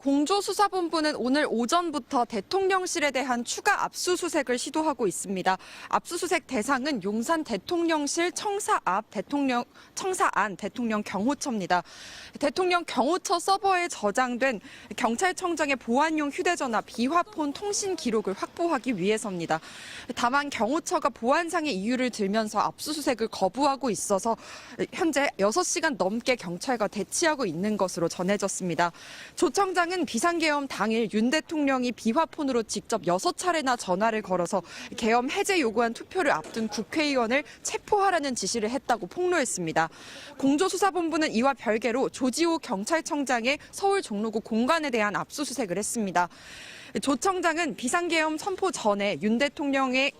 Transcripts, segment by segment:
공조수사본부는 오늘 오전부터 대통령실에 대한 추가 압수수색을 시도하고 있습니다. 압수수색 대상은 용산 대통령실 청사 안 대통령 경호처입니다. 대통령 경호처 서버에 저장된 경찰청장의 보안용 휴대전화 비화폰 통신 기록을 확보하기 위해서입니다. 다만 경호처가 보안상의 이유를 들면서 압수수색을 거부하고 있어서 현재 6시간 넘게 경찰과 대치하고 있는 것으로 전해졌습니다. 조 청장은 비상계엄 당일 윤 대통령이 비화폰으로 직접 6차례나 전화를 걸어서 계엄 해제 요구한 투표를 앞둔 국회의원을 체포하라는 지시를 했다고 폭로했습니다. 공조수사본부는 이와 별개로 조지호 경찰청장의 서울 종로구 공간에 대한 압수수색을 했습니다. 조 청장은 비상계엄 선포 전에 윤 대통령에게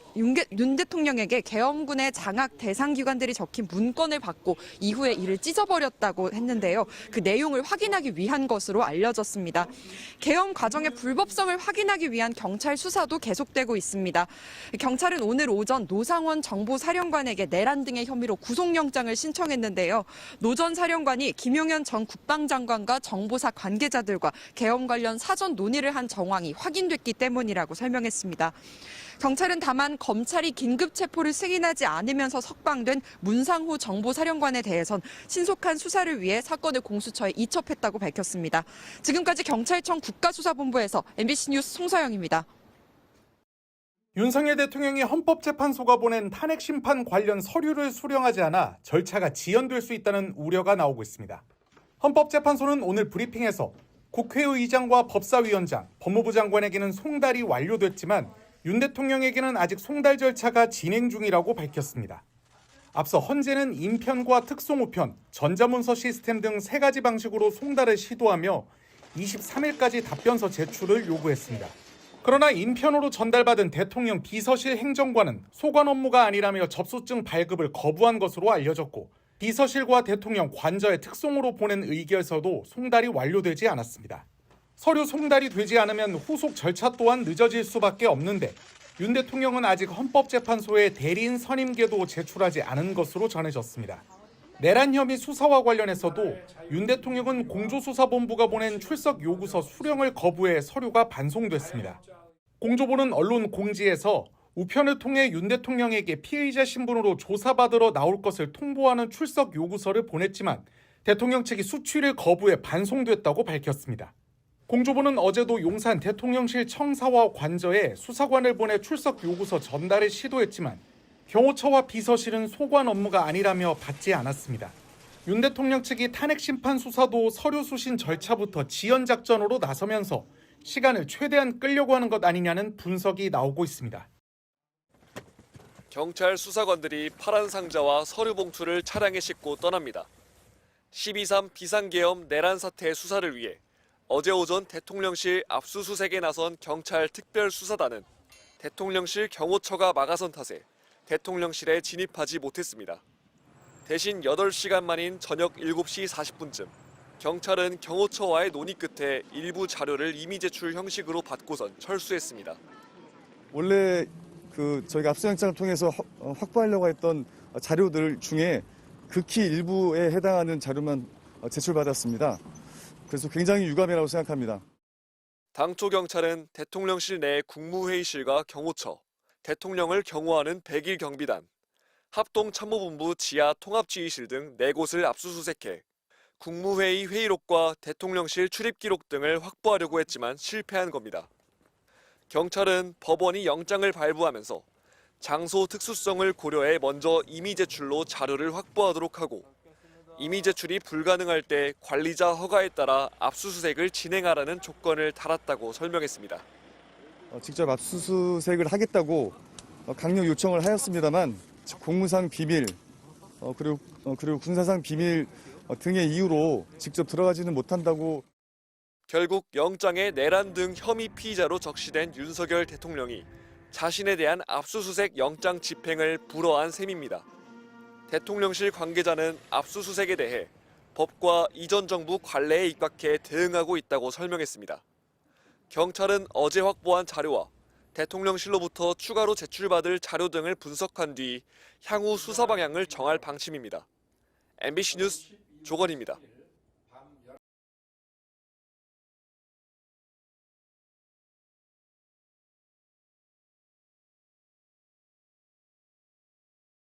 계엄군의 장악 대상 기관들이 적힌 문건을 받고 이후에 이를 찢어버렸다고 했는데요. 그 내용을 확인하기 위한 것으로 알려졌습니다. 계엄 과정의 불법성을 확인하기 위한 경찰 수사도 계속되고 있습니다. 경찰은 오늘 오전 노상원 정보사령관에게 내란 등의 혐의로 구속영장을 신청했는데요. 노 전 사령관이 김용현 전 국방장관과 정보사 관계자들과 계엄 관련 사전 논의를 한 정황이 확인됐기 때문이라고 설명했습니다. 경찰은 다만 검찰이 긴급 체포를 승인하지 않으면서 석방된 문상호 정보사령관에 대해선 신속한 수사를 위해 사건을 공수처에 이첩했다고 밝혔습니다. 지금까지 경찰청 국가수사본부에서 MBC 뉴스 송서영입니다. 윤석열 대통령이 헌법재판소가 보낸 탄핵심판 관련 서류를 수령하지 않아 절차가 지연될 수 있다는 우려가 나오고 있습니다. 헌법재판소는 오늘 브리핑에서 국회의장과 법사위원장, 법무부 장관에게는 송달이 완료됐지만 윤 대통령에게는 아직 송달 절차가 진행 중이라고 밝혔습니다. 앞서 헌재는 인편과 특송우편, 전자문서 시스템 등 3가지 방식으로 송달을 시도하며 23일까지 답변서 제출을 요구했습니다. 그러나 인편으로 전달받은 대통령 비서실 행정관은 소관 업무가 아니라며 접수증 발급을 거부한 것으로 알려졌고 비서실과 대통령 관저에 특송으로 보낸 의결서도 송달이 완료되지 않았습니다. 서류 송달이 되지 않으면 후속 절차 또한 늦어질 수밖에 없는데 윤 대통령은 아직 헌법재판소에 대리인 선임계도 제출하지 않은 것으로 전해졌습니다. 내란 혐의 수사와 관련해서도 윤 대통령은 공조수사본부가 보낸 출석 요구서 수령을 거부해 서류가 반송됐습니다. 공조부는 언론 공지에서 우편을 통해 윤 대통령에게 피의자 신분으로 조사받으러 나올 것을 통보하는 출석 요구서를 보냈지만 대통령 측이 수취를 거부해 반송됐다고 밝혔습니다. 공조부는 어제도 용산 대통령실 청사와 관저에 수사관을 보내 출석 요구서 전달을 시도했지만 경호처와 비서실은 소관 업무가 아니라며 받지 않았습니다. 윤 대통령 측이 탄핵심판 수사도 서류 수신 절차부터 지연 작전으로 나서면서 시간을 최대한 끌려고 하는 것 아니냐는 분석이 나오고 있습니다. 경찰 수사관들이 파란 상자와 서류 봉투를 차량에 싣고 떠납니다. 12.3 비상계엄 내란 사태 수사를 위해 어제 오전 대통령실 압수수색에 나선 경찰 특별수사단은 대통령실 경호처가 막아선 탓에 대통령실에 진입하지 못했습니다. 대신 8시간 만인 저녁 7시 40분쯤 경찰은 경호처와의 논의 끝에 일부 자료를 이미 제출 형식으로 받고선 철수했습니다. 원래 저희가 압수영장을 통해서 확보하려고 했던 자료들 중에 극히 일부에 해당하는 자료만 제출받았습니다. 그래서 굉장히 유감이라고 생각합니다. 당초 경찰은 대통령실 내 국무회의실과 경호처, 대통령을 경호하는 100일 경비단, 합동참모본부 지하 통합지휘실 등 4곳을 압수수색해 국무회의 회의록과 대통령실 출입기록 등을 확보하려고 했지만 실패한 겁니다. 경찰은 법원이 영장을 발부하면서 장소 특수성을 고려해 먼저 임의 제출로 자료를 확보하도록 하고 임의 제출이 불가능할 때 관리자 허가에 따라 압수수색을 진행하라는 조건을 달았다고 설명했습니다. 직접 압수수색을 하겠다고 강력 요청을 하였습니다만 공무상 비밀 그리고 군사상 비밀 등의 이유로 직접 들어가지는 못한다고. 결국 영장에 내란 등 혐의 피의자로 적시된 윤석열 대통령이 자신에 대한 압수수색 영장 집행을 불허한 셈입니다. 대통령실 관계자는 압수수색에 대해 법과 이전 정부 관례에 입각해 대응하고 있다고 설명했습니다. 경찰은 어제 확보한 자료와 대통령실로부터 추가로 제출받을 자료 등을 분석한 뒤 향후 수사 방향을 정할 방침입니다. MBC 뉴스 조건입니다.